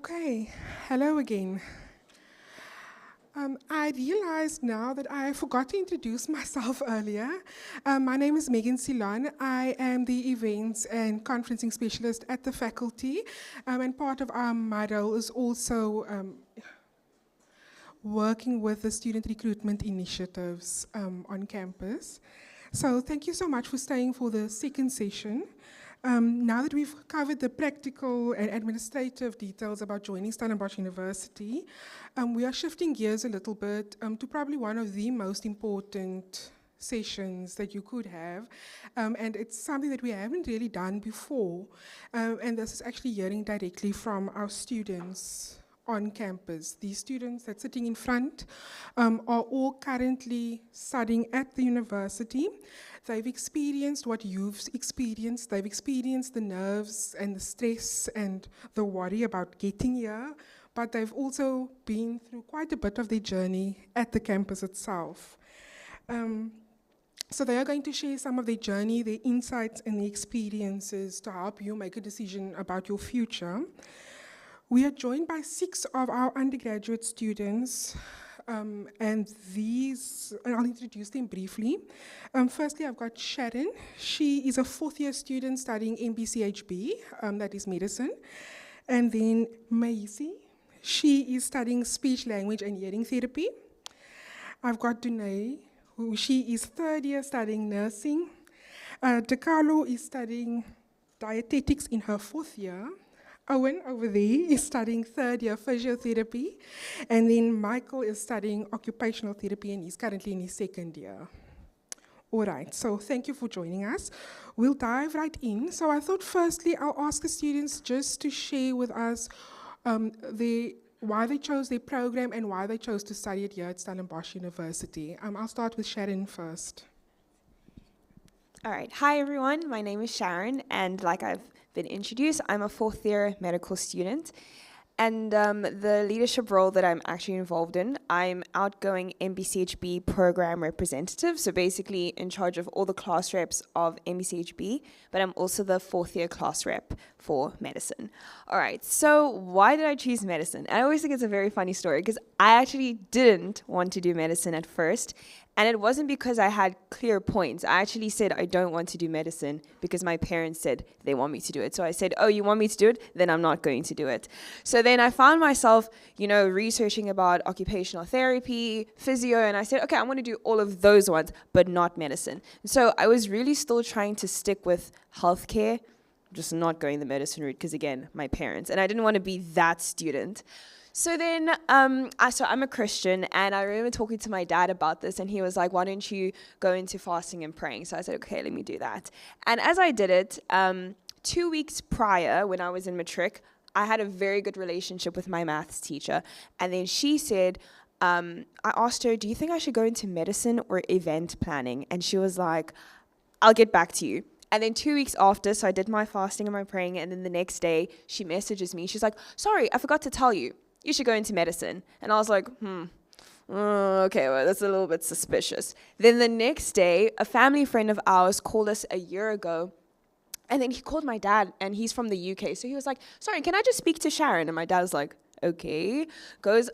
Okay, hello again. I realize now that I forgot to introduce myself earlier. My name is Megan Silon. I am the events and conferencing specialist at the faculty, and part of my role is also working with the student recruitment initiatives on campus. So thank you so much for staying for the second session. Now that we've covered the practical and administrative details about joining Stellenbosch University, we are shifting gears a little bit to probably one of the most important sessions that you could have, and it's something that we haven't really done before, and this is actually hearing directly from our students on campus. These students that are sitting in front are all currently studying at the university. They've experienced what you've experienced. They've experienced the nerves and the stress and the worry about getting here, but they've also been through quite a bit of their journey at the campus itself. So they are going to share some of their journey, their insights, and their experiences to help you make a decision about your future. We are joined by 6 of our undergraduate students, and I'll introduce them briefly. Firstly, I've got Sharon. She is a 4th-year student studying MBCHB, that is medicine. And then Maisie, she is studying speech, language, and hearing therapy. I've got Dunay, she is 3rd year studying nursing. DeCarlo is studying dietetics in her 4th year. Owen over there is studying 3rd year physiotherapy, and then Michael is studying occupational therapy and he's currently in his 2nd year. All right, so thank you for joining us. We'll dive right in. So I thought firstly I'll ask the students just to share with us why they chose their program and why they chose to study it here at Stellenbosch University. I'll start with Sharon first. All right, hi everyone, my name is Sharon, and like I've been introduced, I'm a 4th year medical student, and the leadership role that I'm actually involved in, I'm outgoing MBCHB program representative, so basically in charge of all the class reps of MBCHB, but I'm also the 4th year class rep for medicine. All right, so why did I choose medicine? I always think it's a very funny story because I actually didn't want to do medicine at first. And it wasn't because I had clear points. I actually said I don't want to do medicine because my parents said they want me to do it. So I said, oh, you want me to do it? Then I'm not going to do it. So then I found myself, researching about occupational therapy, physio, and I said, okay, I want to do all of those ones, but not medicine. So I was really still trying to stick with healthcare, just not going the medicine route because, again, my parents. And I didn't want to be that student. So then, I'm a Christian, and I remember talking to my dad about this, and he was like, why don't you go into fasting and praying? So I said, okay, let me do that. And as I did it, 2 weeks prior, when I was in matric, I had a very good relationship with my maths teacher. And then she said, I asked her, do you think I should go into medicine or event planning? And she was like, I'll get back to you. And then 2 weeks after, so I did my fasting and my praying, and then the next day, she messages me. She's like, sorry, I forgot to tell you. You should go into medicine. And I was like, okay, well, that's a little bit suspicious. Then the next day, a family friend of ours called us a year ago. And then he called my dad, and he's from the UK. So he was like, sorry, can I just speak to Sharon? And my dad was like, okay.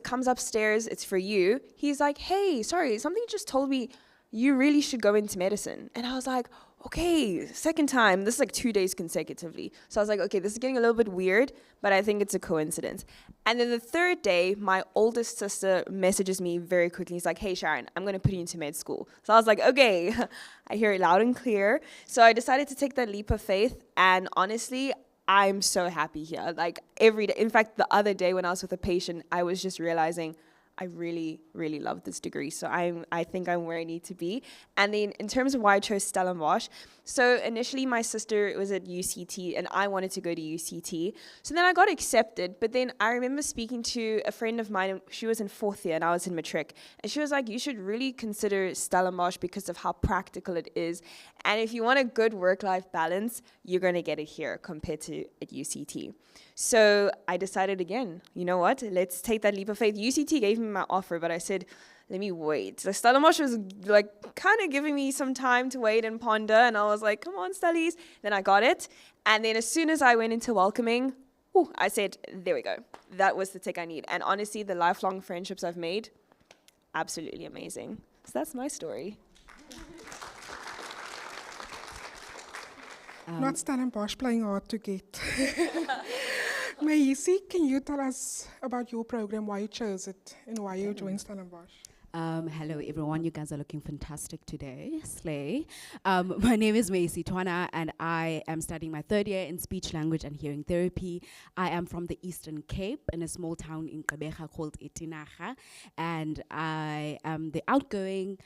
Comes upstairs, it's for you. He's like, hey, sorry, something just told me you really should go into medicine. And I was like, okay, second time. This is like 2 days consecutively. So I was like, okay, this is getting a little bit weird, but I think it's a coincidence. And then the 3rd day, my oldest sister messages me very quickly. He's like, hey, Sharon, I'm going to put you into med school. So I was like, okay, I hear it loud and clear. So I decided to take that leap of faith. And honestly, I'm so happy here. Like every day. In fact, the other day when I was with a patient, I was just realizing I really, really love this degree. So I think I'm where I need to be. And then in terms of why I chose Stellenbosch, so initially my sister was at UCT and I wanted to go to UCT. So then I got accepted, but then I remember speaking to a friend of mine, she was in 4th year and I was in matric. And she was like, you should really consider Stellenbosch because of how practical it is. And if you want a good work-life balance, you're going to get it here compared to at UCT. So I decided again, you know what, let's take that leap of faith. UCT gave me my offer, but I said, let me wait. So Stellenbosch was like kind of giving me some time to wait and ponder, and I was like, come on, Stellies. Then I got it, and then as soon as I went into welcoming, whew, I said, there we go. That was the tick I need. And honestly, the lifelong friendships I've made, absolutely amazing. So that's my story. Not Stellenbosch playing hard to get. Macy, can you tell us about your program, why you chose it, and why you joined Stellenbosch? Hello, everyone. You guys are looking fantastic today. Slay. My name is Macy Twana, and I am studying my third year in speech, language, and hearing therapy. I am from the Eastern Cape in a small town in Gqeberha called Itinaga, and I am the outgoing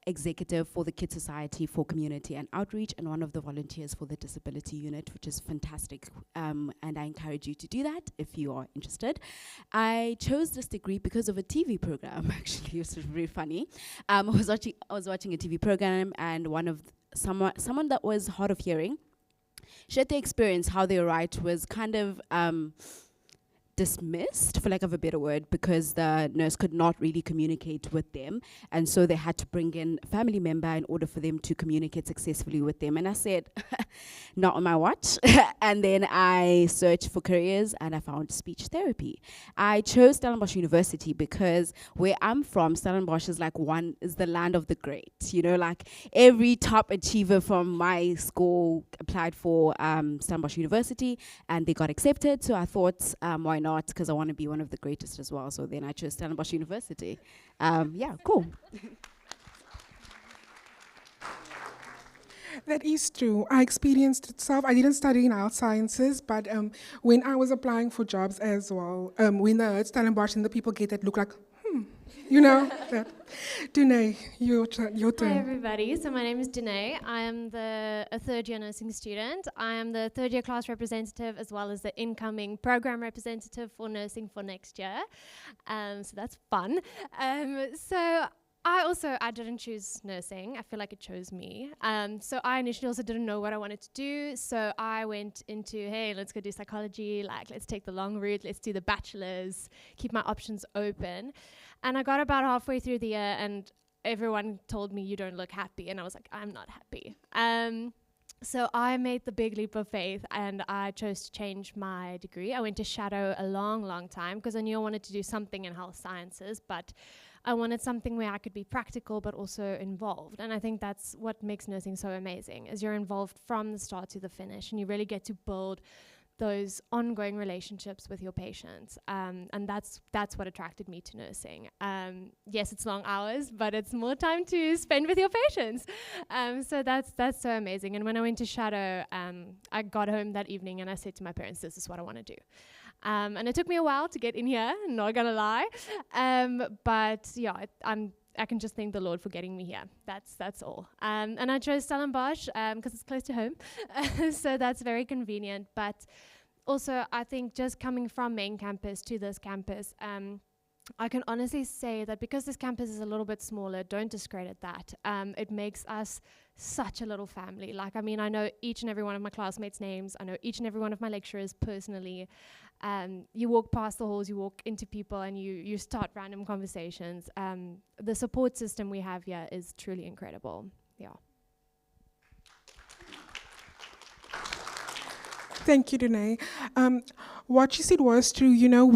executive for the Kid Society for Community and Outreach and one of the volunteers for the Disability Unit, which is fantastic. And I encourage you to do that if you are interested. I chose this degree because of a TV program, actually, which was very funny. I was watching a TV program, and someone that was hard of hearing shared their experience, how their right was kind of dismissed, for lack of a better word, because the nurse could not really communicate with them, and so they had to bring in a family member in order for them to communicate successfully with them. And I said, not on my watch. And then I searched for careers, and I found speech therapy. I chose Stellenbosch University because where I'm from, Stellenbosch is is the land of the great. You know, like every top achiever from my school applied for Stellenbosch University, and they got accepted. So I thought, why not? Because I want to be one of the greatest as well. So then I chose Stellenbosch University. Yeah, cool. That is true. I experienced it self. I didn't study in health sciences, but when I was applying for jobs as well, when I heard Stellenbosch and the people get that look like, you know, that. Danae, your turn. Hi everybody, so my name is Danae. I am a third year nursing student. I am the third year class representative as well as the incoming program representative for nursing for next year. So that's fun. So I didn't choose nursing. I feel like it chose me. So I initially also didn't know what I wanted to do. So I went into, hey, let's go do psychology. Like, let's take the long route. Let's do the bachelor's. Keep my options open. And I got about halfway through the year, and everyone told me, you don't look happy. And I was like, I'm not happy. So I made the big leap of faith, and I chose to change my degree. I went to shadow a long, long time because I knew I wanted to do something in health sciences, but I wanted something where I could be practical but also involved. And I think that's what makes nursing so amazing, is you're involved from the start to the finish, and you really get to build those ongoing relationships with your patients. And that's what attracted me to nursing. Yes, it's long hours, but it's more time to spend with your patients. So that's so amazing. And when I went to shadow, I got home that evening and I said to my parents, this is what I want to do. And it took me a while to get in here, not gonna lie. But yeah, I can just thank the Lord for getting me here. That's all. And I chose Stellenbosch because it's close to home. So that's very convenient. But also, I think just coming from main campus to this campus, I can honestly say that because this campus is a little bit smaller, don't discredit that. It makes us such a little family. Like, I mean, I know each and every one of my classmates' names. I know each and every one of my lecturers personally. You walk past the halls, you walk into people, and you start random conversations. The support system we have here is truly incredible. Yeah. Thank you, Danae. What you said was true. You know,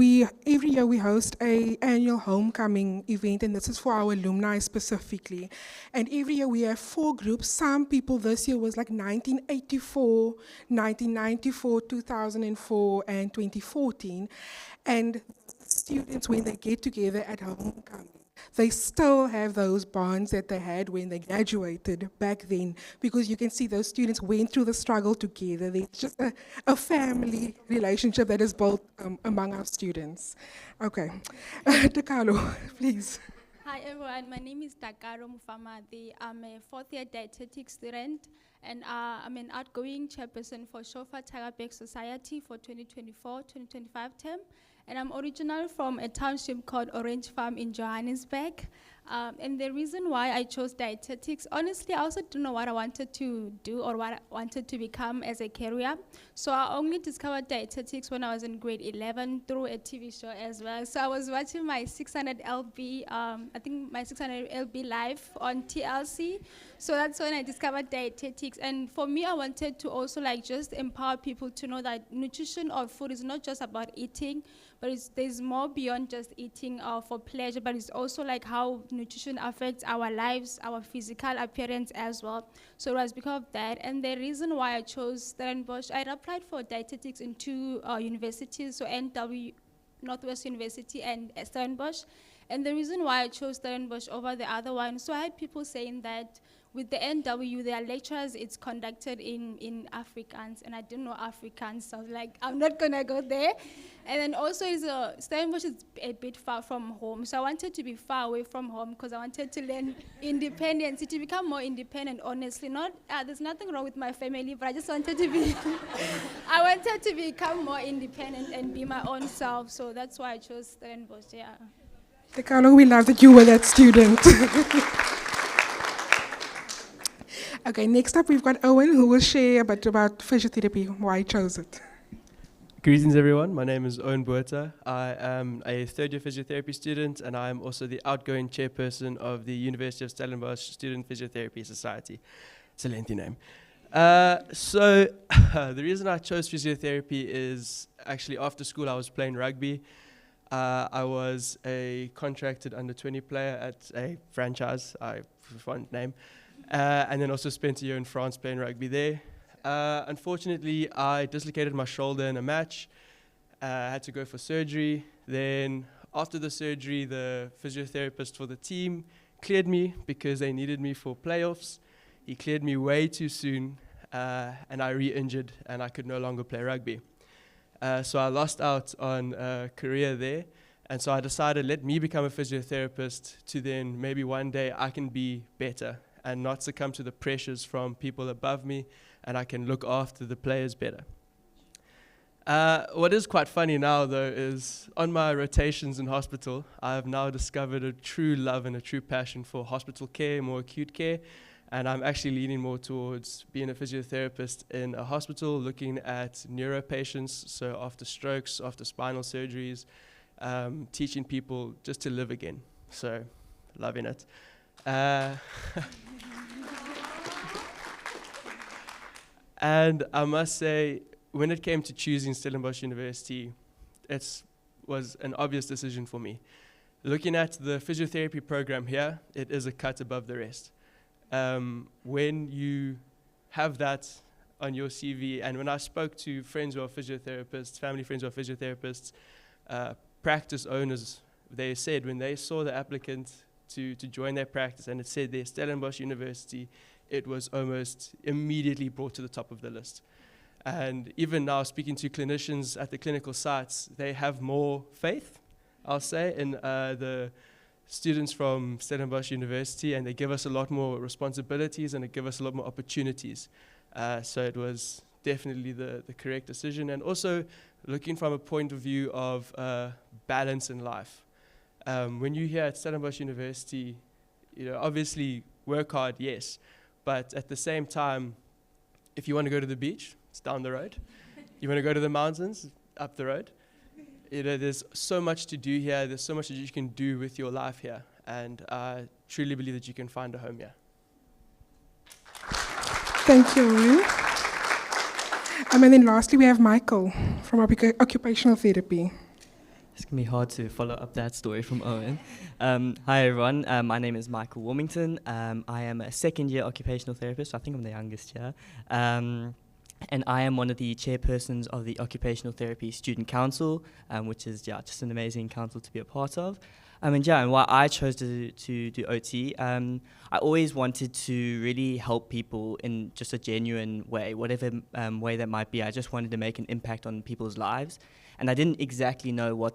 every year we host a annual homecoming event, and this is for our alumni specifically. And every year we have 4 groups. Some people this year was like 1984, 1994, 2004, and 2014. And students, when they get together at homecoming, they still have those bonds that they had when they graduated back then, because you can see those students went through the struggle together. There's just a family relationship that is built among our students. Okay. Takalo, please. Hi everyone, my name is Takaro Mufamadi. I'm a 4th year dietetics student, and I'm an outgoing chairperson for Shofa Tagabek Society for 2024-2025 term. And I'm originally from a township called Orange Farm in Johannesburg. And the reason why I chose dietetics, honestly, I also don't know what I wanted to do or what I wanted to become as a career. So I only discovered dietetics when I was in grade 11 through a TV show as well. So I was watching my 600 LB, I think my 600 LB live on TLC. So that's when I discovered dietetics. And for me, I wanted to also like just empower people to know that nutrition or food is not just about eating, but there's more beyond just eating for pleasure, but it's also like how nutrition affects our lives, our physical appearance as well. So it was because of that. And the reason why I chose Stellenbosch, I applied for dietetics in two universities, so NW, Northwest University, and Stellenbosch. And the reason why I chose Stellenbosch over the other one, so I had people saying that with the NW, their lectures, it's conducted in Afrikaans, and I didn't know Afrikaans, so I was like, I'm not gonna go there. And then also, Stellenbosch is a bit far from home, so I wanted to be far away from home because I wanted to learn independence, to become more independent, honestly. There's nothing wrong with my family, but I just wanted to be, I wanted to become more independent and be my own self, so that's why I chose Stellenbosch, yeah. Tekalo, we love that you were that student. Okay, next up we've got Owen, who will share a bit about physiotherapy, why he chose it. Greetings everyone, my name is Owen Buerta. I am a third year physiotherapy student and I am also the outgoing chairperson of the University of Stellenbosch Student Physiotherapy Society. It's a lengthy name. So the reason I chose physiotherapy is actually after school I was playing rugby. I was a contracted under-20 player at a franchise, I won't name, and then also spent a year in France playing rugby there. Unfortunately, I dislocated my shoulder in a match, had to go for surgery. Then after the surgery, the physiotherapist for the team cleared me because they needed me for playoffs. He cleared me way too soon, and I re-injured, and I could no longer play rugby. So I lost out on a career there, and so I decided let me become a physiotherapist to then maybe one day I can be better and not succumb to the pressures from people above me, and I can look after the players better. What is quite funny now though is on my rotations in hospital, I have now discovered a true love and a true passion for hospital care, more acute care. And I'm actually leaning more towards being a physiotherapist in a hospital, looking at neuro patients, so after strokes, after spinal surgeries, teaching people just to live again. So, loving it. And I must say, when it came to choosing Stellenbosch University, it was an obvious decision for me. Looking at the physiotherapy program here, it is a cut above the rest. When you have that on your CV, and when I spoke to friends who are physiotherapists, family friends who are physiotherapists, practice owners, they said when they saw the applicant to join their practice and it said there Stellenbosch University, it was almost immediately brought to the top of the list. And even now, speaking to clinicians at the clinical sites, they have more faith, I'll say, in the students from Stellenbosch University, and they give us a lot more responsibilities and they give us a lot more opportunities. So it was definitely the correct decision. And also looking from a point of view of balance in life. When you're here at Stellenbosch University, obviously work hard, yes, but at the same time, if you want to go to the beach, it's down the road. You want to go to the mountains, up the road. There's so much to do here. There's so much that you can do with your life here. And I truly believe that you can find a home here. Thank you, Owen. And then lastly, we have Michael from Occupational Therapy. It's going to be hard to follow up that story from Owen. Hi, everyone. My name is Michael Warmington. I am a second-year occupational therapist. I think I'm the youngest here. And I am one of the chairpersons of the Occupational Therapy Student Council, which is just an amazing council to be a part of. And why I chose to do OT, I always wanted to really help people in just a genuine way, whatever way that might be. I just wanted to make an impact on people's lives. And I didn't exactly know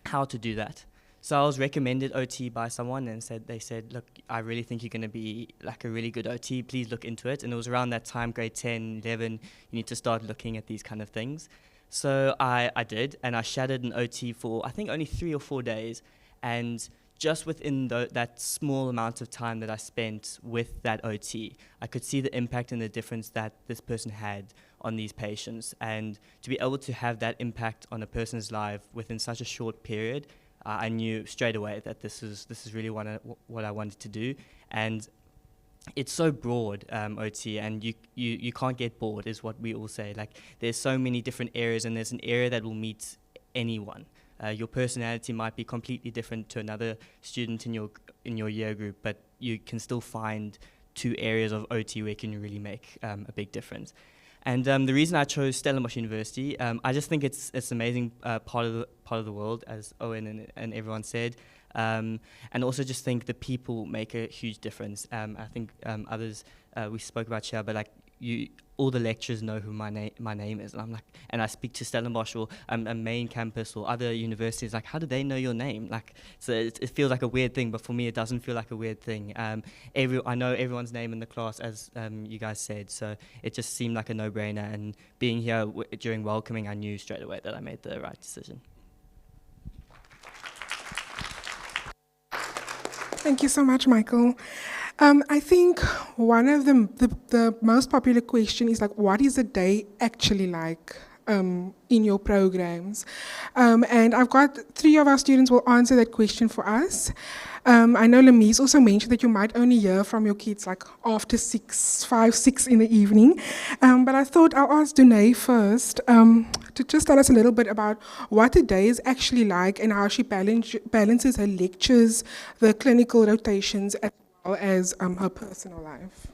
how to do that. So I was recommended OT by someone and they said, look, I really think you're going to be like a really good OT. Please look into it. And it was around that time, grade 10, 11, you need to start looking at these kind of things. So I did, and I shadowed an OT for, I think, only 3 or 4 days. And just within that small amount of time that I spent with that OT, I could see the impact and the difference that this person had on these patients. And to be able to have that impact on a person's life within such a short period, I knew straight away that this is really what I wanted to do. And it's so broad, OT, and you can't get bored, is what we all say. Like, there's so many different areas, and there's an area that will meet anyone. Your personality might be completely different to another student in your year group, but you can still find 2 areas of OT where you can really make a big difference. And the reason I chose Stellenbosch University, I just think it's an amazing part of the world, as Owen and everyone said. And also just think the people make a huge difference. I think others we spoke about here, but like all the lecturers know who my name is, and I'm like, and I speak to Stellenbosch or a main campus or other universities, like, how do they know your name? Like, so it feels like a weird thing, but for me it doesn't feel like a weird thing. I know everyone's name in the class, as you guys said, so it just seemed like a no-brainer. And being here during welcoming, I knew straight away that I made the right decision. Thank you so much, Michael. I think one of the most popular question is like, what is a day actually like in your programs? And I've got 3 of our students will answer that question for us. I know Lamise also mentioned that you might only hear from your kids like after 5, 6 in the evening. But I thought I'll ask Danae first to just tell us a little bit about what a day is actually like and how she balances her lectures, the clinical rotations, as well as her personal life.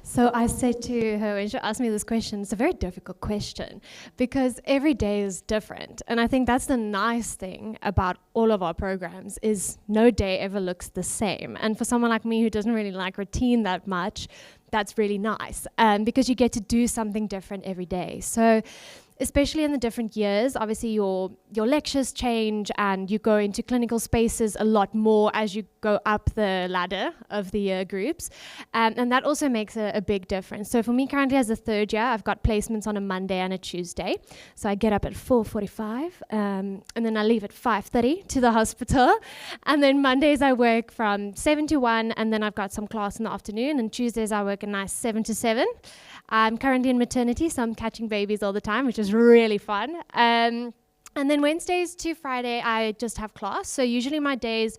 So I said to her when she asked me this question, it's a very difficult question because every day is different. And I think that's the nice thing about all of our programs is no day ever looks the same. And for someone like me who doesn't really like routine that much, that's really nice because you get to do something different every day. So especially in the different years, obviously your lectures change and you go into clinical spaces a lot more as you go up the ladder of the year groups. And that also makes a big difference. So for me currently as a 3rd year, I've got placements on a Monday and a Tuesday. So I get up at 4:45 and then I leave at 5:30 to the hospital. And then Mondays I work from 7 to 1 and then I've got some class in the afternoon. And Tuesdays I work a nice 7 to 7. I'm currently in maternity, so I'm catching babies all the time, which is really fun. And then Wednesdays to Friday, I just have class. So usually my days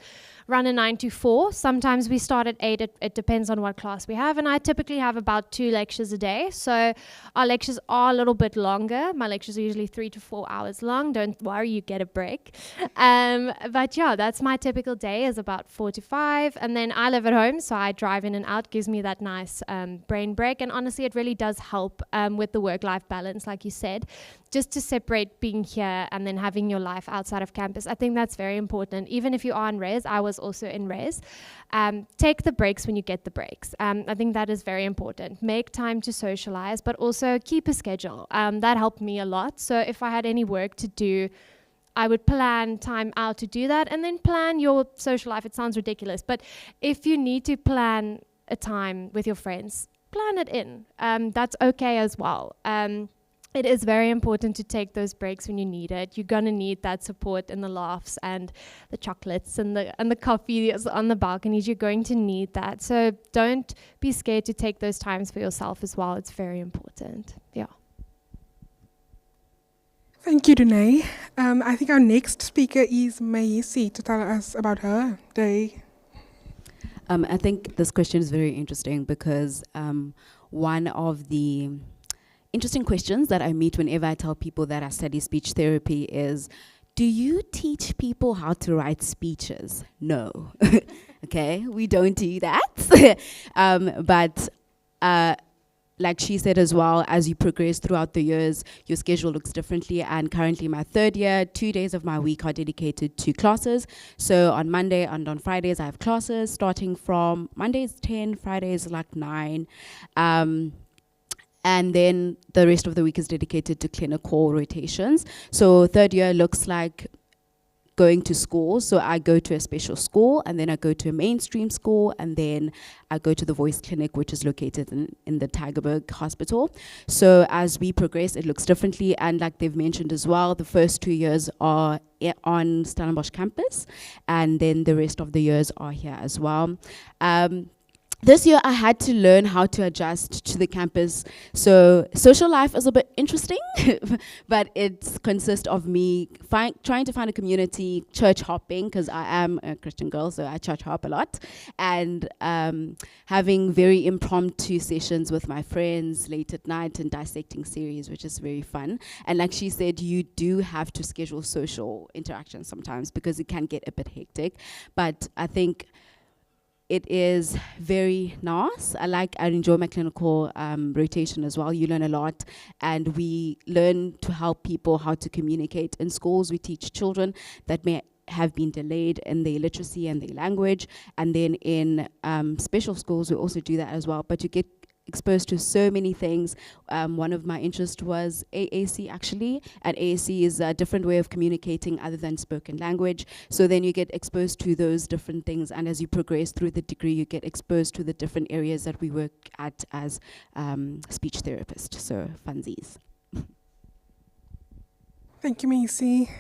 run a 9 to 4. Sometimes we start at 8. It depends on what class we have. And I typically have about 2 lectures a day. So our lectures are a little bit longer. My lectures are usually 3 to 4 hours long. Don't worry, you get a break. But yeah, that's my typical day is about 4 to 5. And then I live at home, so I drive in and out. Gives me that nice brain break. And honestly, it really does help with the work-life balance, like you said. Just to separate being here and then having your life outside of campus. I think that's very important. Even if you are in res, I was also in res. Take the breaks when you get the breaks. I think that is very important. Make time to socialize, but also keep a schedule. That helped me a lot. So if I had any work to do, I would plan time out to do that and then plan your social life. It sounds ridiculous, but if you need to plan a time with your friends, plan it in. That's okay as well. It is very important to take those breaks when you need it. You're gonna need that support and the laughs and the chocolates and the coffee on the balconies. You're going to need that. So don't be scared to take those times for yourself as well. It's very important. Yeah. Thank you, Danae. I think our next speaker is Maisi to tell us about her day. I think this question is very interesting because one of the interesting questions that I meet whenever I tell people that I study speech therapy is, do you teach people how to write speeches? No. Okay, we don't do that. But like she said as well, as you progress throughout the years, your schedule looks differently. And currently my 3rd year, 2 days of my week are dedicated to classes. So on Monday and on Fridays, I have classes starting from Mondays 10, Fridays like 9. And then the rest of the week is dedicated to clinical rotations. So 3rd year looks like going to school. So I go to a special school, and then I go to a mainstream school, and then I go to the voice clinic, which is located in the Tygerberg Hospital. So as we progress, it looks differently. And like they've mentioned as well, the first 2 years are on Stellenbosch campus, and then the rest of the years are here as well. this year I had to learn how to adjust to the campus. So social life is a bit interesting, but it consists of me trying to find a community, church hopping, because I am a Christian girl, so I church hop a lot, and having very impromptu sessions with my friends late at night and dissecting series, which is very fun. And like she said, you do have to schedule social interactions sometimes because it can get a bit hectic. But I think it is very nice. I enjoy my clinical rotation as well. You learn a lot, and we learn to help people how to communicate. In schools, we teach children that may have been delayed in their literacy and their language, and then in special schools, we also do that as well. But you get exposed to so many things. One of my interests was AAC actually, and AAC is a different way of communicating other than spoken language. So then you get exposed to those different things, and as you progress through the degree, you get exposed to the different areas that we work at as speech therapists. So funsies. Thank you, Macy.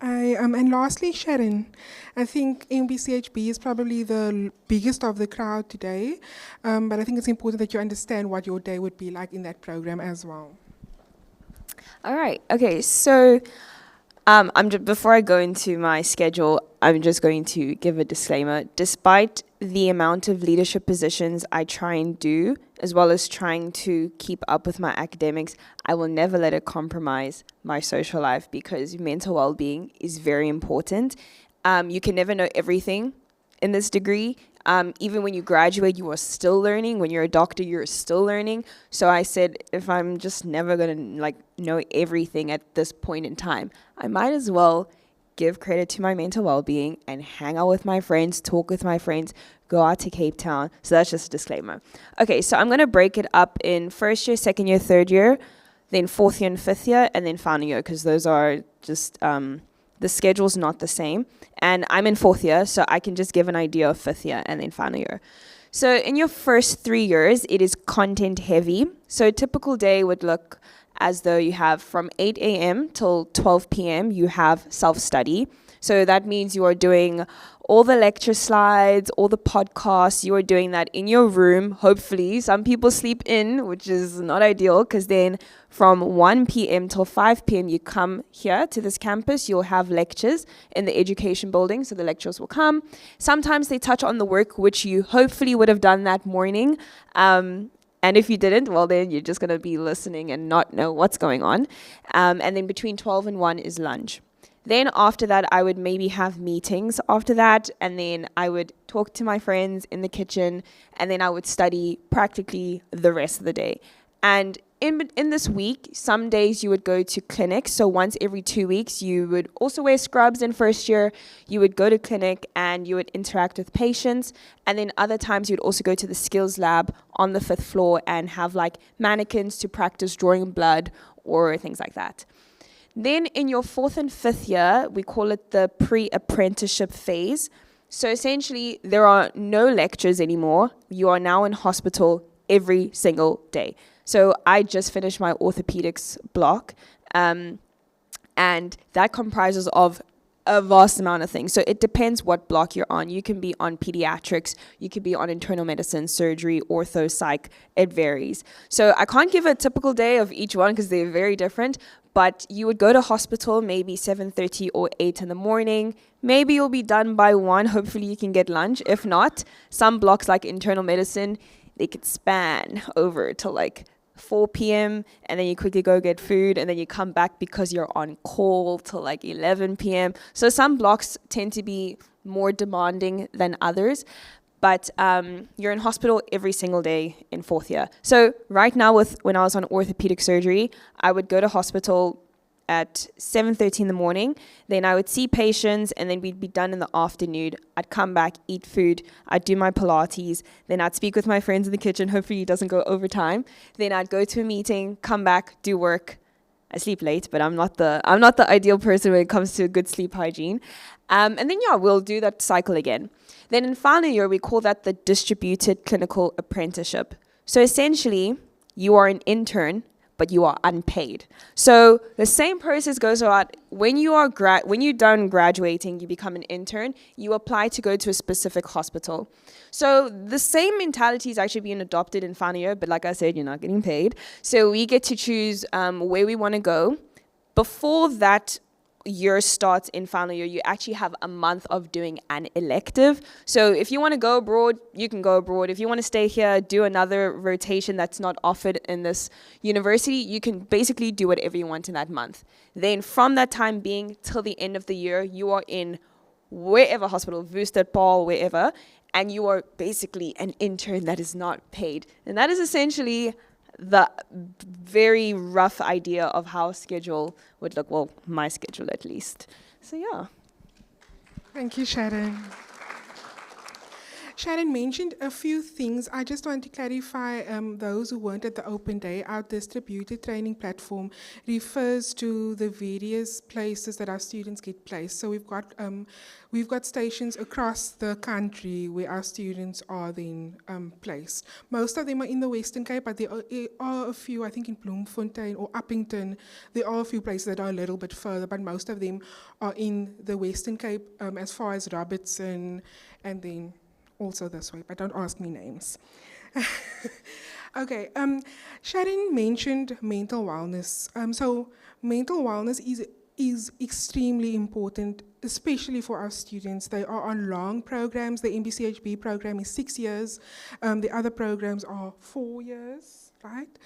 And lastly, Sharon, I think MBCHB is probably the biggest of the crowd today, but I think it's important that you understand what your day would be like in that program as well. All right. Okay. So, before I go into my schedule, I'm just going to give a disclaimer. Despite the amount of leadership positions I try and do, as well as trying to keep up with my academics, I will never let it compromise my social life, because mental well-being is very important. You can never know everything in this degree. Even when you graduate, you are still learning. When you're a doctor, you're still learning. So I said, if I'm just never going to know everything at this point in time, I might as well give credit to my mental well-being and hang out with my friends, talk with my friends, go out to Cape Town. So that's just a disclaimer. Okay, so I'm going to break it up in first year, second year, third year, then fourth year and fifth year, and then final year, because those are just, the schedule's not the same. And I'm in fourth year, so I can just give an idea of fifth year and then final year. So in your first 3 years, it is content heavy. So a typical day would look as though you have from 8 a.m. till 12 p.m. you have self-study. So that means you are doing all the lecture slides, all the podcasts. You are doing that in your room, hopefully. Some people sleep in, which is not ideal, because then from 1 p.m. till 5 p.m. you come here to this campus. You'll have lectures in the education building, so the lecturers will come. Sometimes they touch on the work, which you hopefully would have done that morning. And if you didn't, well, then you're just going to be listening and not know what's going on. And then between 12 and 1 is lunch. Then after that, I would maybe have meetings after that, and then I would talk to my friends in the kitchen, and then I would study practically the rest of the day. And in this week, some days you would go to clinic. So once every 2 weeks, you would also wear scrubs in first year. You would go to clinic and you would interact with patients. And then other times you'd also go to the skills lab on the 5th floor and have mannequins to practice drawing blood or things like that. Then in your 4th and 5th year, we call it the pre-apprenticeship phase. So essentially, there are no lectures anymore. You are now in hospital every single day. So I just finished my orthopedics block, and that comprises of a vast amount of things. So it depends what block you're on. You can be on pediatrics, you could be on internal medicine, surgery, ortho, psych, it varies. So I can't give a typical day of each one because they're very different, but you would go to hospital maybe 7:30 or 8 in the morning. Maybe you'll be done by 1. Hopefully you can get lunch. If not, some blocks like internal medicine, they could span over to 4 p.m. and then you quickly go get food and then you come back because you're on call till 11 p.m. So some blocks tend to be more demanding than others, but you're in hospital every single day in 4th year. So right now when I was on orthopedic surgery, I would go to hospital at 7:30 in the morning, then I would see patients, and then we'd be done in the afternoon. I'd come back, eat food, I'd do my Pilates, then I'd speak with my friends in the kitchen, hopefully it doesn't go overtime. Then I'd go to a meeting, come back, do work. I sleep late, but I'm not the ideal person when it comes to good sleep hygiene. And then we'll do that cycle again. Then in final year, we call that the distributed clinical apprenticeship. So essentially, you are an intern, but you are unpaid. So the same process goes out when you are when you're done graduating, you become an intern, you apply to go to a specific hospital. So the same mentality is actually being adopted in final year, but like I said, you're not getting paid. So we get to choose where we want to go. Before that year starts in final year, you actually have a month of doing an elective. So if you want to go abroad, you can go abroad. If you want to stay here, do another rotation that's not offered in this university, you can basically do whatever you want in that month. Then from that time being till the end of the year, you are in wherever hospital, Woestert, Paul, wherever, and you are basically an intern that is not paid. And that is essentially the very rough idea of how schedule would look. Well, my schedule at least. So yeah. Thank you, Sharon. Sharon mentioned a few things. I just want to clarify those who weren't at the open day. Our distributed training platform refers to the various places that our students get placed. So we've got stations across the country where our students are then placed. Most of them are in the Western Cape, but there are a few, I think in Bloemfontein or Uppington, there are a few places that are a little bit further, but most of them are in the Western Cape, as far as Robertson, and then also this way, but don't ask me names. Okay, Sharon mentioned mental wellness. So mental wellness is extremely important, especially for our students. They are on long programs. The MBCHB program is 6 years. The other programs are 4 years, right?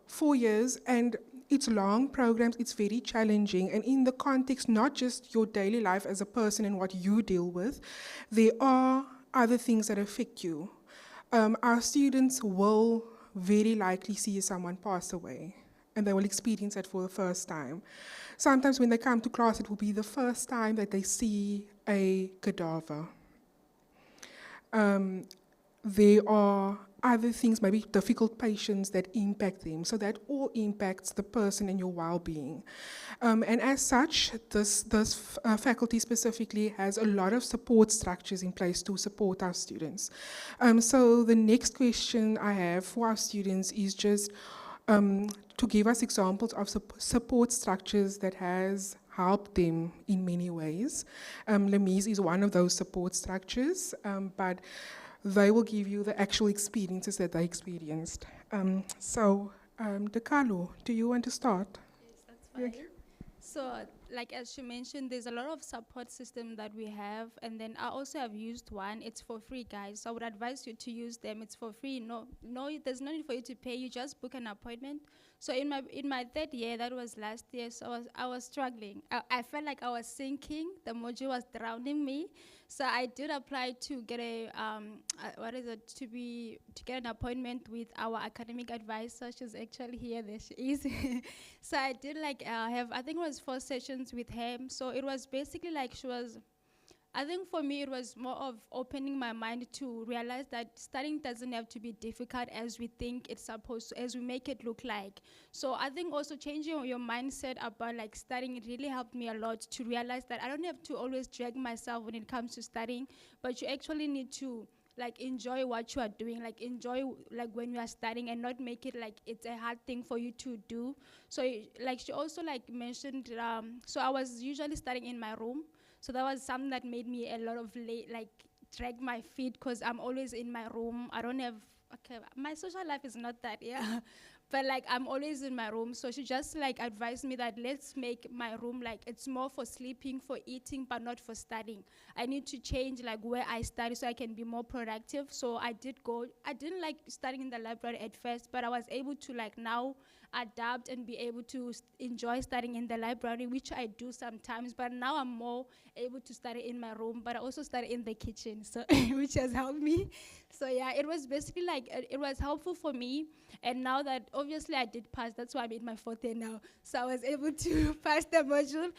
4 years, and it's long programs, it's very challenging, and in the context, not just your daily life as a person and what you deal with, there are other things that affect you. Our students will very likely see someone pass away, and they will experience that for the first time. Sometimes when they come to class, it will be the first time that they see a cadaver. There are other things, maybe difficult patients that impact them. So that all impacts the person and your well-being. And as such, this faculty specifically has a lot of support structures in place to support our students. So the next question I have for our students is just to give us examples of support structures that has helped them in many ways. Lemise is one of those support structures, but they will give you the actual experiences that they experienced. DeCarlo, do you want to start? Yes, that's fine. So, like as she mentioned, there's a lot of support system that we have, and then I also have used one. It's for free, guys. So I would advise you to use them. It's for free. No, there's no need for you to pay. You just book an appointment. So in my third year, that was last year, so I was struggling. I felt like I was sinking. The module was drowning me. So I did apply to get to get an appointment with our academic advisor. She's actually here. There she is. So I did have, I think it was 4 sessions with him. So it was basically like I think for me, it was more of opening my mind to realize that studying doesn't have to be difficult as we think it's supposed to, as we make it look like. So I think also changing your mindset about studying, it really helped me a lot to realize that I don't have to always drag myself when it comes to studying, but you actually need to enjoy what you are doing, enjoy when you are studying, and not make it like it's a hard thing for you to do. So she also mentioned, so I was usually studying in my room. So that was something that made me a lot of drag my feet, because I'm always in my room. I don't have, my social life is not that, yeah. But I'm always in my room. So she just advised me that let's make my room it's more for sleeping, for eating, but not for studying. I need to change where I study so I can be more productive. So I didn't like studying in the library at first, but I was able to now adapt and be able to enjoy studying in the library, which I do sometimes, but now I'm more able to study in my room, but I also study in the kitchen, so which has helped me. So yeah, it was basically it was helpful for me, and now that obviously I did pass, that's why I'm in my 4th year now, so I was able to pass the module.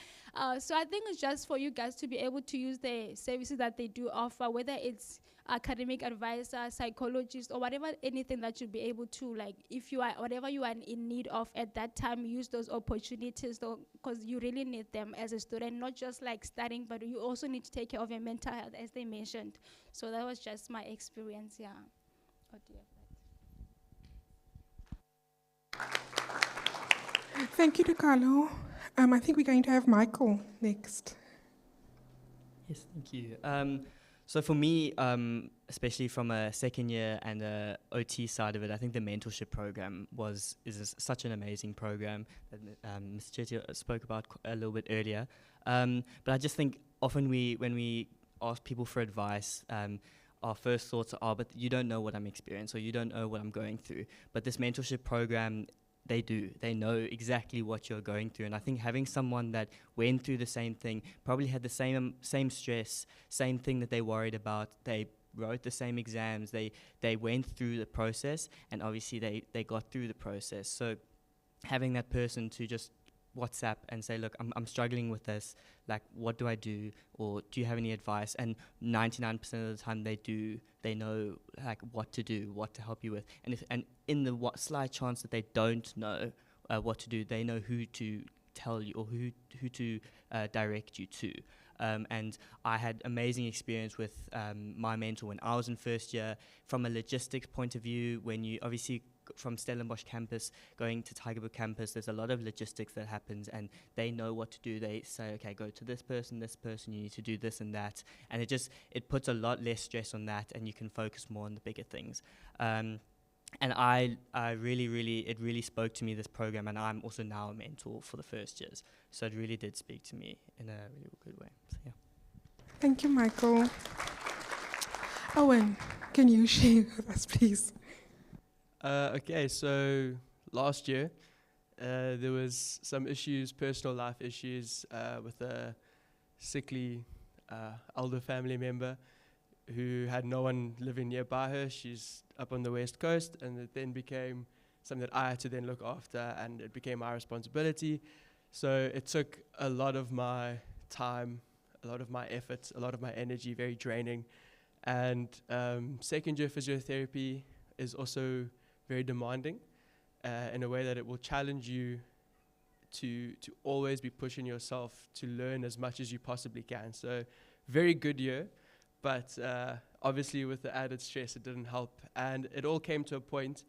So I think it's just for you guys to be able to use the services that they do offer, whether it's academic advisor, psychologist, or whatever, anything that you'll be able to, if you are, whatever you are in need of at that time, use those opportunities, because you really need them as a student, not just studying, but you also need to take care of your mental health, as they mentioned. So that was just my experience, yeah. What do you have? Thank you, DeCarlo. I think we're going to have Michael next. Yes, thank you. So for me, especially from a second year and a OT side of it, I think the mentorship program such an amazing program that Ms. Chetty spoke about a little bit earlier. But I just think often when we ask people for advice, our first thoughts are, but you don't know what I'm experiencing, or you don't know what I'm going through. But this mentorship program, they do. They know exactly what you're going through. And I think having someone that went through the same thing, probably had the same stress, same thing that they worried about, they wrote the same exams, they went through the process, and obviously they got through the process. So having that person to just WhatsApp and say, look, I'm struggling with this, like, what do I do? Or do you have any advice? And 99% of the time they know like what to do, what to help you with. And in the slight chance that they don't know what to do, they know who to tell you or who to direct you to. And I had amazing experience with my mentor when I was in first year. From a logistics point of view, when you obviously from Stellenbosch campus going to Tygerberg campus, there's a lot of logistics that happens, and they know what to do. They say, okay, go to this person, you need to do this and that, and it puts a lot less stress on that, and you can focus more on the bigger things. And I it really spoke to me, this program, and I'm also now a mentor for the first years, so it really did speak to me in a really good way. So, yeah. Thank you, Michael. Owen, can you share with us, please? Okay, so last year there was some issues, personal life issues, with a sickly elder family member who had no one living nearby her. She's up on the West Coast, and it then became something that I had to then look after, and it became my responsibility. So it took a lot of my time, a lot of my effort, a lot of my energy, very draining. And second year physiotherapy is also very demanding in a way that it will challenge you to always be pushing yourself to learn as much as you possibly can. So very good year, but obviously with the added stress, it didn't help. And it all came to a point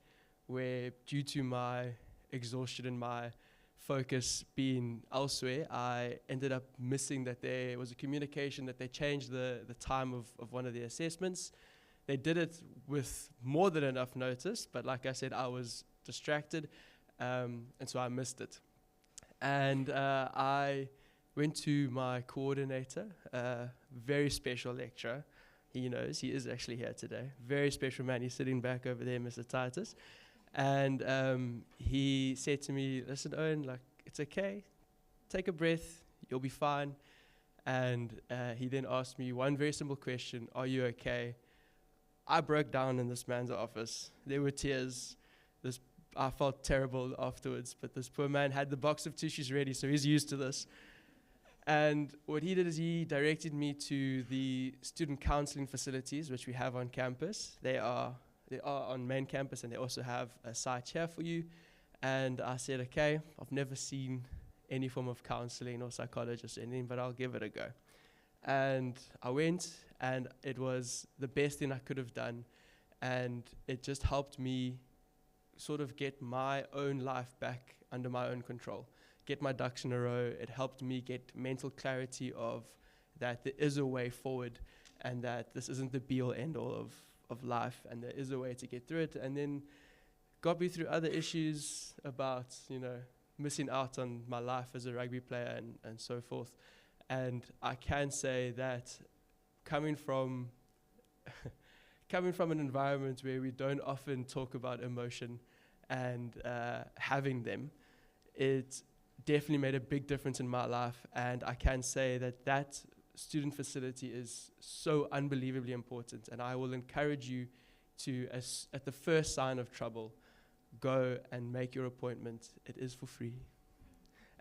where, due to my exhaustion and my focus being elsewhere, I ended up missing that there was a communication that they changed the time of one of the assessments. They did it with more than enough notice, but like I said, I was distracted, and so I missed it. And I went to my coordinator, very special lecturer. He knows, he is actually here today. Very special man, he's sitting back over there, Mr. Titus. And he said to me, listen, Owen, like, it's okay, take a breath, you'll be fine. And he then asked me one very simple question, are you okay? I broke down in this man's office. There were tears. I felt terrible afterwards, but this poor man had the box of tissues ready, so he's used to this. And what he did is he directed me to the student counseling facilities, which we have on campus. They are on main campus, and they also have a site here for you. And I said, okay, I've never seen any form of counseling or psychologist or anything, but I'll give it a go. And I went, and it was the best thing I could have done. And it just helped me sort of get my own life back under my own control, get my ducks in a row. It helped me get mental clarity of that there is a way forward, and that this isn't the be-all, end-all of life, and there is a way to get through it. And then got me through other issues about, missing out on my life as a rugby player and so forth. And I can say that coming from an environment where we don't often talk about emotion and having them, it definitely made a big difference in my life. And I can say that student facility is so unbelievably important. And I will encourage you to, at the first sign of trouble, go and make your appointment. It is for free.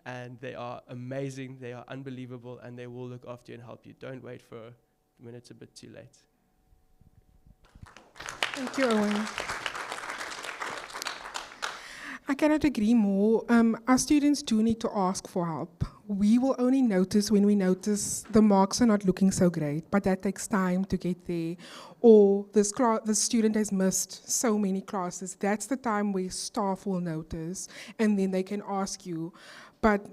And they are amazing, they are unbelievable, and they will look after you and help you. Don't wait for when it's a bit too late. Thank you, Owen. I cannot agree more. Our students do need to ask for help we will only notice when we notice the marks are not looking so great, but that takes time to get there. Or the student has missed so many classes. That's the time where staff will notice, and then they can ask you. But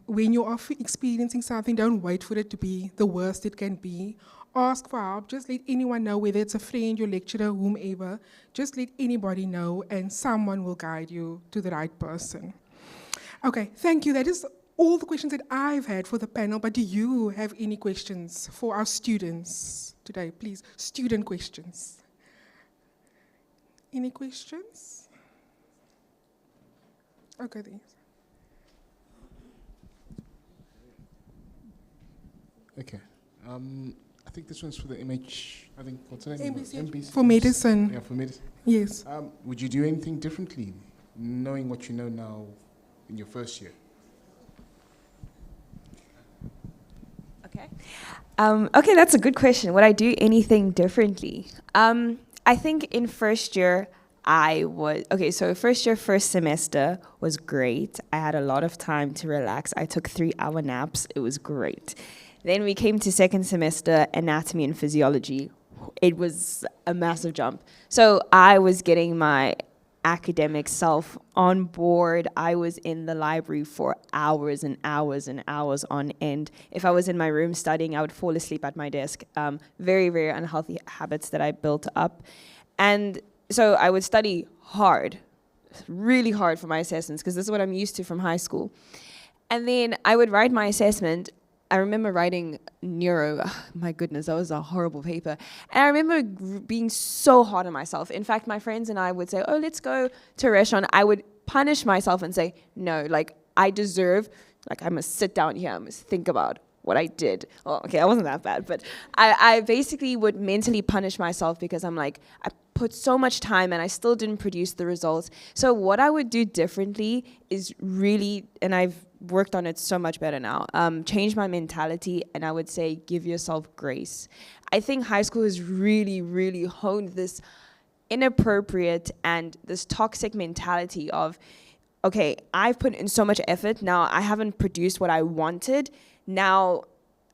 when you are experiencing something, don't wait for it to be the worst it can be. Ask for help. Just let anyone know, whether it's a friend, your lecturer, whomever. Just let anybody know, and someone will guide you to the right person. Okay, thank you. That is all the questions that I've had for the panel, but do you have any questions for our students today? Please, student questions. Any questions? Okay, thanks. Okay. I think this one's for the MH, I think, what's the name? MBC. For medicine. Yeah, for medicine. Yes. Would you do anything differently, knowing what you know now in your first year? Okay, that's a good question. Would I do anything differently? I think in first year, so first year, first semester was great. I had a lot of time to relax. I took 3-hour naps. It was great. Then we came to second semester, anatomy and physiology. It was a massive jump. So I was getting my academic self on board. I was in the library for hours and hours and hours on end. If I was in my room studying, I would fall asleep at my desk. Very, very unhealthy habits that I built up. And so I would study hard, really hard for my assessments, because this is what I'm used to from high school. And then I would write my assessment. I remember writing neuro. My goodness, that was a horrible paper. And I remember being so hard on myself. In fact, my friends and I would say, oh, let's go to a restaurant. I would punish myself and say, no, like, I deserve, like, I must sit down here. I must think about what I did. Oh, okay, I wasn't that bad. But I basically would mentally punish myself because I'm like, I put so much time and I still didn't produce the results. So what I would do differently is really, and I've worked on it so much better now, change my mentality, and I would say give yourself grace. I think high school has really, really honed this inappropriate and this toxic mentality of, okay, I've put in so much effort, now I haven't produced what I wanted, now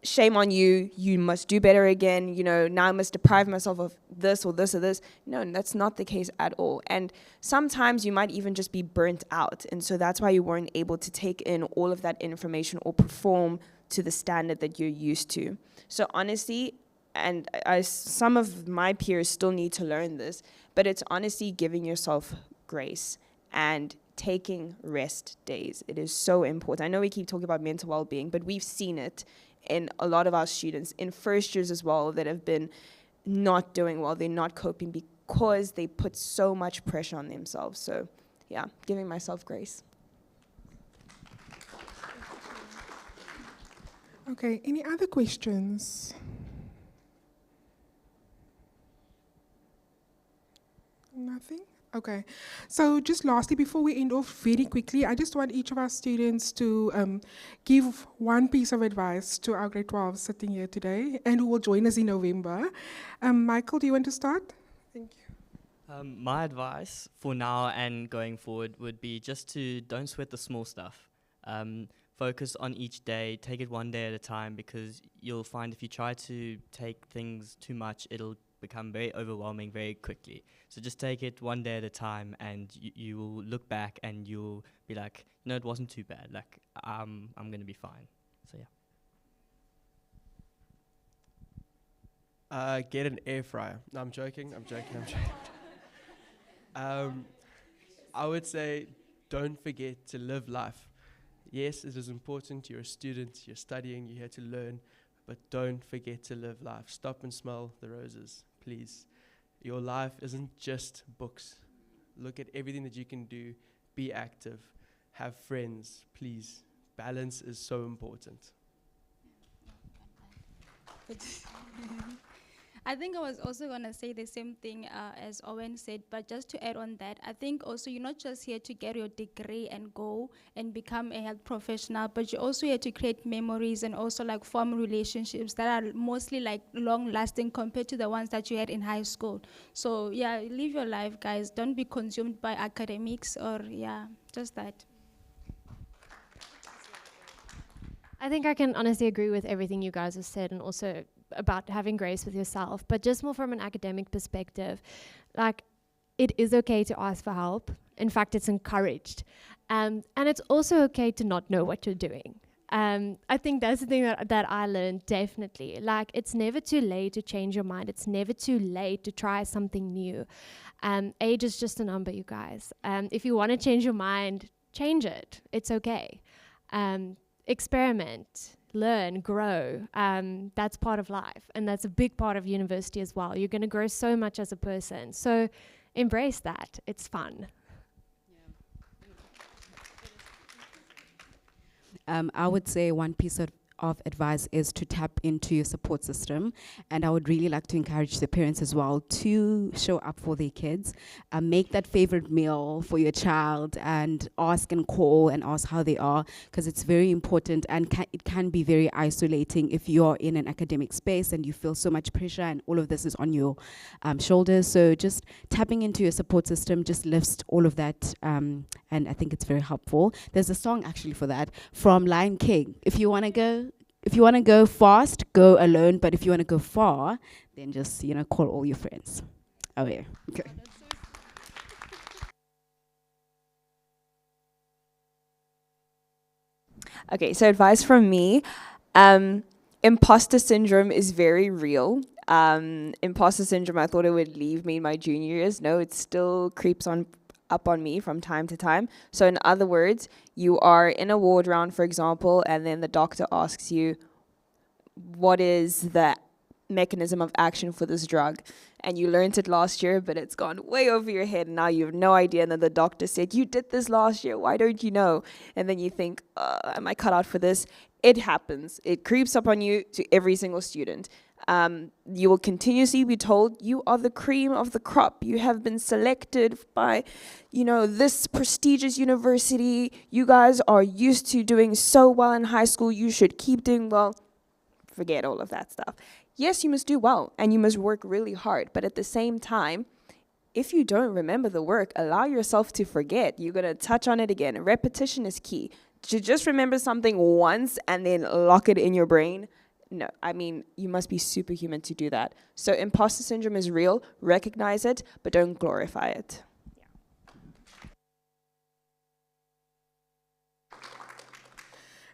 shame on you, you must do better again, you know, now I must deprive myself of this or this or this. No, that's not the case at all. And sometimes you might even just be burnt out. And so that's why you weren't able to take in all of that information or perform to the standard that you're used to. So honestly, and some of my peers still need to learn this, but it's honestly giving yourself grace and taking rest days. It is so important. I know we keep talking about mental well-being, but we've seen it in a lot of our students in first years as well that have been not doing well. They're not coping because they put so much pressure on themselves. So yeah, giving myself grace. Okay, any other questions? Nothing? Okay, so just lastly, before we end off very quickly, I just want each of our students to give one piece of advice to our grade 12 sitting here today and who will join us in November. Michael, do you want to start? Thank you. My advice for now and going forward would be just to don't sweat the small stuff. Focus on each day, take it one day at a time, because you'll find if you try to take things too much, it'll become very overwhelming very quickly. So just take it one day at a time, and you will look back and you'll be like, no, it wasn't too bad. Like, I'm going to be fine. So yeah. Get an air fryer. No, I'm joking. I would say don't forget to live life. Yes, it is important. You're a student, you're studying, you're here to learn, but don't forget to live life. Stop and smell the roses, please. Your life isn't just books. Look at everything that you can do. Be active. Have friends, please. Balance is so important. I think I was also going to say the same thing as Owen said, but just to add on that, I think also you're not just here to get your degree and go and become a health professional, but you're also here to create memories and also like form relationships that are mostly like long lasting compared to the ones that you had in high school. So yeah, live your life, guys. Don't be consumed by academics or yeah, just that. I think I can honestly agree with everything you guys have said, and also about having grace with yourself, but just more from an academic perspective. Like, it is okay to ask for help. In fact, it's encouraged. And it's also okay to not know what you're doing. I think that's the thing that I learned, definitely. Like, it's never too late to change your mind. It's never too late to try something new. Age is just a number, you guys. If you want to change your mind, change it. It's okay. Experiment, learn, grow. That's part of life. And that's a big part of university as well. You're going to grow so much as a person. So embrace that. It's fun. I would say one piece of advice is to tap into your support system, and I would really like to encourage the parents as well to show up for their kids. Make that favorite meal for your child and ask and call and ask how they are, because it's very important, and it can be very isolating if you're in an academic space and you feel so much pressure and all of this is on your shoulders. So just tapping into your support system just lifts all of that, and I think it's very helpful. There's a song actually for that from Lion King. If you want to go fast, go alone. But if you want to go far, then just, call all your friends. Oh, yeah. Okay. Okay, so advice from me. Imposter syndrome is very real. Imposter syndrome, I thought it would leave me in my junior years. No, it still creeps up on me from time to time. So in other words, you are in a ward round, for example, and then the doctor asks you, what is the mechanism of action for this drug? And you learned it last year, but it's gone way over your head, and now you have no idea. And then the doctor said, you did this last year, why don't you know? And then you think, am I cut out for this? It happens. It creeps up on you, to every single student. You will continuously be told you are the cream of the crop. You have been selected by, this prestigious university. You guys are used to doing so well in high school. You should keep doing well. Forget all of that stuff. Yes, you must do well and you must work really hard. But at the same time, if you don't remember the work, allow yourself to forget. You're going to touch on it again. Repetition is key. To just remember something once and then lock it in your brain, no, you must be superhuman to do that. So imposter syndrome is real. Recognize it, but don't glorify it.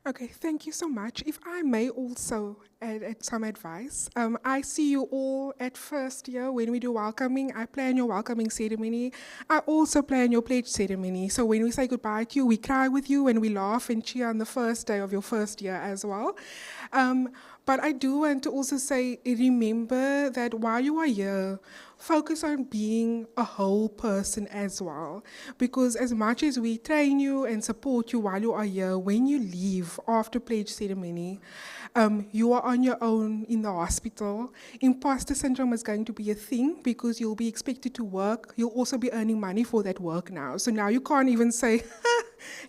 Okay, thank you so much. If I may also add some advice. I see you all at first year when we do welcoming. I plan your welcoming ceremony. I also plan your pledge ceremony. So when we say goodbye to you, we cry with you and we laugh and cheer on the first day of your first year as well. But I do want to also say, remember that while you are here, focus on being a whole person as well. Because as much as we train you and support you while you are here, when you leave after pledge ceremony, you are on your own in the hospital. Imposter syndrome is going to be a thing because you'll be expected to work. You'll also be earning money for that work now. So now you can't even say,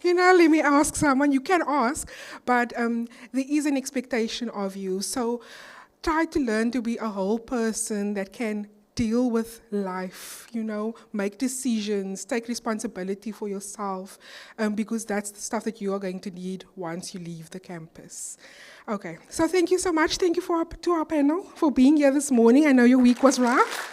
let me ask someone. You can ask, but there is an expectation of you. So try to learn to be a whole person that can deal with life, make decisions, take responsibility for yourself, because that's the stuff that you are going to need once you leave the campus. Okay, so thank you so much. Thank you to our panel for being here this morning. I know your week was rough.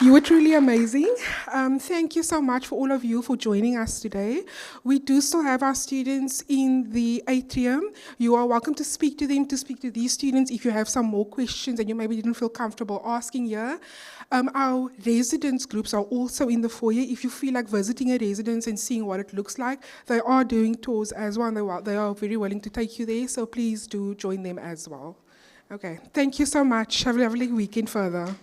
You were truly amazing. Thank you so much for all of you for joining us today. We do still have our students in the atrium. You are welcome to speak to them, to speak to these students if you have some more questions and you maybe didn't feel comfortable asking here. Our residence groups are also in the foyer. If you feel like visiting a residence and seeing what it looks like, they are doing tours as well, and they are very willing to take you there, so please do join them as well. Okay, thank you so much. Have a lovely weekend further.